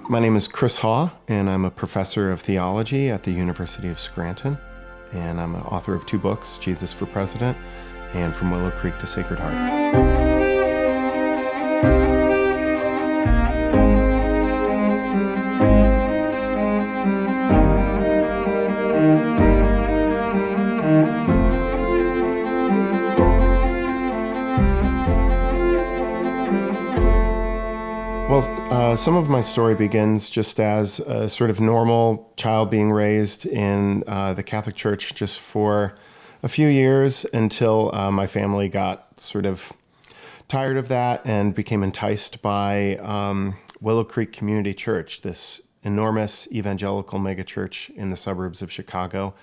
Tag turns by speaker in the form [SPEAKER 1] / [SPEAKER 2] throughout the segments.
[SPEAKER 1] My name is Chris Haw, and I'm a professor of theology at the University of Scranton. And I'm an author of 2 books, Jesus for President and From Willow Creek to Sacred Heart. Some of my story begins just as a sort of normal child being raised in the Catholic Church just for a few years until my family got sort of tired of that and became enticed by Willow Creek Community Church, this enormous evangelical megachurch in the suburbs of Chicago.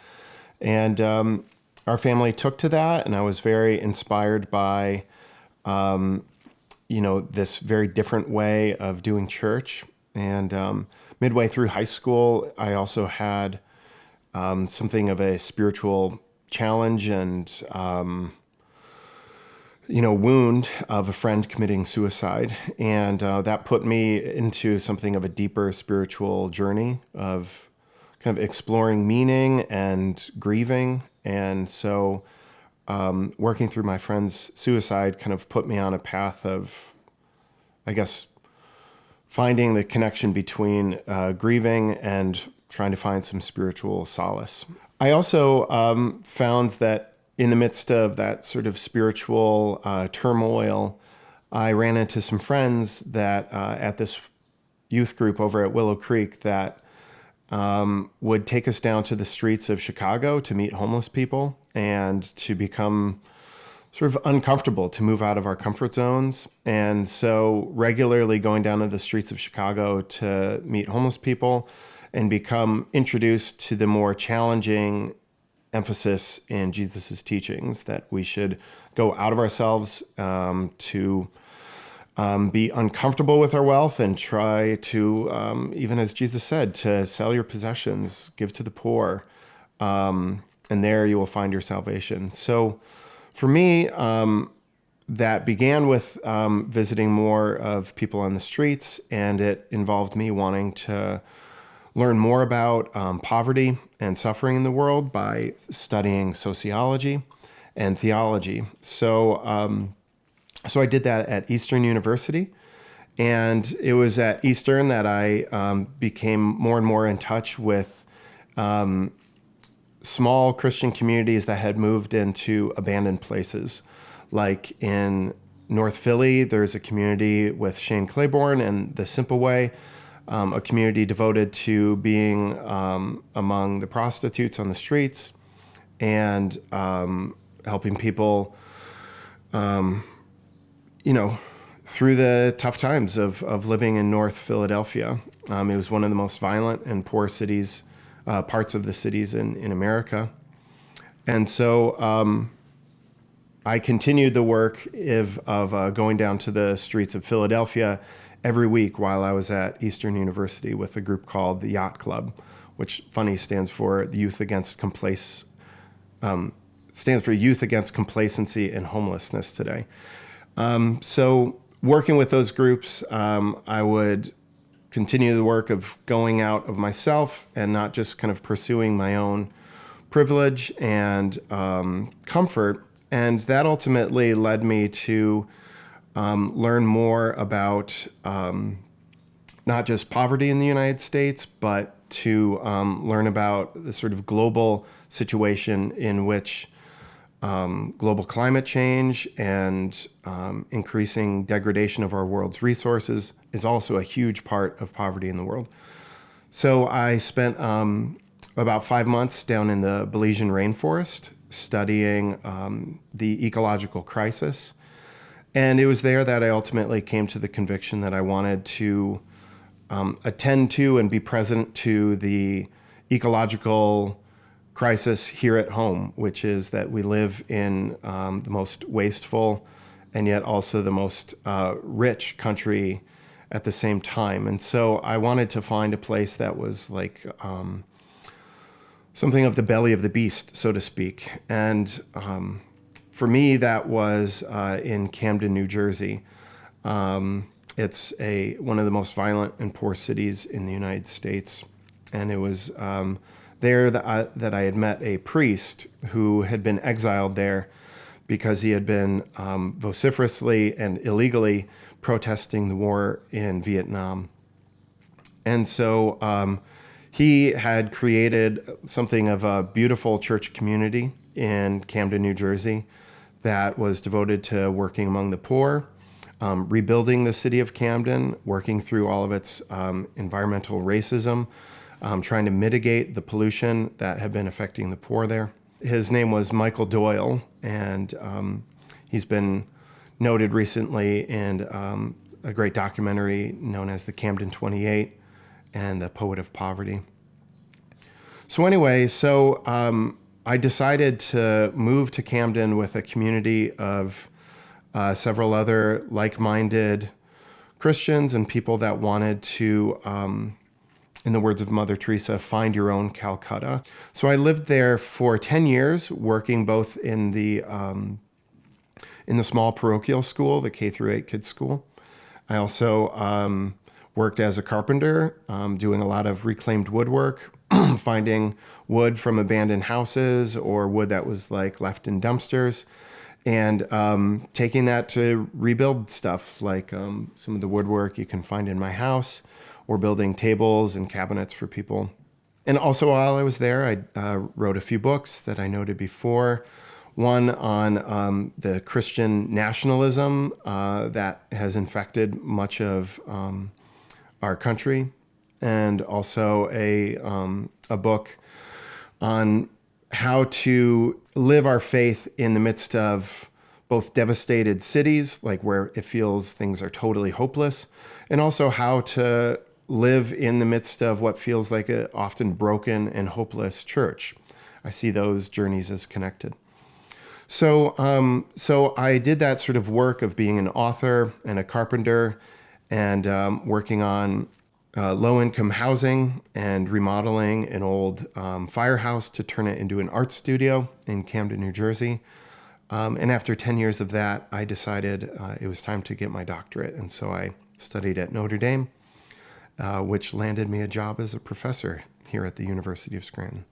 [SPEAKER 1] And our family took to that, and I was very inspired by this very different way of doing church. And midway through high school, I also had something of a spiritual challenge and, wound of a friend committing suicide. And that put me into something of a deeper spiritual journey of kind of exploring meaning and grieving. And so working through my friend's suicide kind of put me on a path of, I guess, finding the connection between grieving and trying to find some spiritual solace. I also found that in the midst of that sort of spiritual turmoil, I ran into some friends that at this youth group over at Willow Creek that would take us down to the streets of Chicago to meet homeless people and to become sort of uncomfortable, to move out of our comfort zones. And so regularly going down to the streets of Chicago to meet homeless people and become introduced to the more challenging emphasis in Jesus's teachings that we should go out of ourselves to be uncomfortable with our wealth and try to, even as Jesus said, to sell your possessions, give to the poor, and there you will find your salvation. So for me, that began with visiting more of people on the streets, and it involved me wanting to learn more about poverty and suffering in the world by studying sociology and theology. So I did that at Eastern University, and it was at Eastern that I became more and more in touch with small Christian communities that had moved into abandoned places. Like in North Philly, there's a community with Shane Claiborne and The Simple Way, a community devoted to being among the prostitutes on the streets and helping people, through the tough times of living in North Philadelphia. It was one of the most violent and poor cities, parts of the cities in America. And so I continued the work of going down to the streets of Philadelphia every week while I was at Eastern University with a group called the Yacht Club, which funny stands for the Youth Against Youth Against Complacency and Homelessness today. So working with those groups, I would continue the work of going out of myself and not just kind of pursuing my own privilege and comfort. And that ultimately led me to learn more about not just poverty in the United States, but to learn about the sort of global situation in which global climate change and increasing degradation of our world's resources is also a huge part of poverty in the world. So I spent about 5 months down in the Belizean rainforest studying the ecological crisis. And it was there that I ultimately came to the conviction that I wanted to attend to and be present to the ecological crisis here at home, which is that we live in the most wasteful and yet also the most rich country at the same time. And so I wanted to find a place that was like something of the belly of the beast, so to speak. And for me, that was in Camden, New Jersey. It's one of the most violent and poor cities in the United States. And it was there that I had met a priest who had been exiled there because he had been vociferously and illegally protesting the war in Vietnam. And so he had created something of a beautiful church community in Camden, New Jersey, that was devoted to working among the poor, rebuilding the city of Camden, working through all of its environmental racism, trying to mitigate the pollution that had been affecting the poor there. His name was Michael Doyle, and he's been noted recently in a great documentary known as The Camden 28 and The Poet of Poverty. So anyway, I decided to move to Camden with a community of several other like-minded Christians and people that wanted to, in the words of Mother Teresa, find your own Calcutta. So I lived there for 10 years, working both in the small parochial school, the K through 8 kids school. I also worked as a carpenter, doing a lot of reclaimed woodwork, finding wood from abandoned houses or wood that was like left in dumpsters, and taking that to rebuild stuff like some of the woodwork you can find in my house, or building tables and cabinets for people. And also while I was there, I wrote a few books that I noted before. One on the Christian nationalism that has infected much of our country, and also a book on how to live our faith in the midst of both devastated cities, like where it feels things are totally hopeless, and also how to live in the midst of what feels like an often broken and hopeless church. I see those journeys as connected. So I did that sort of work of being an author and a carpenter, and working on low-income housing and remodeling an old firehouse to turn it into an art studio in Camden, New Jersey. And after 10 years of that, I decided it was time to get my doctorate. And so I studied at Notre Dame, which landed me a job as a professor here at the University of Scranton.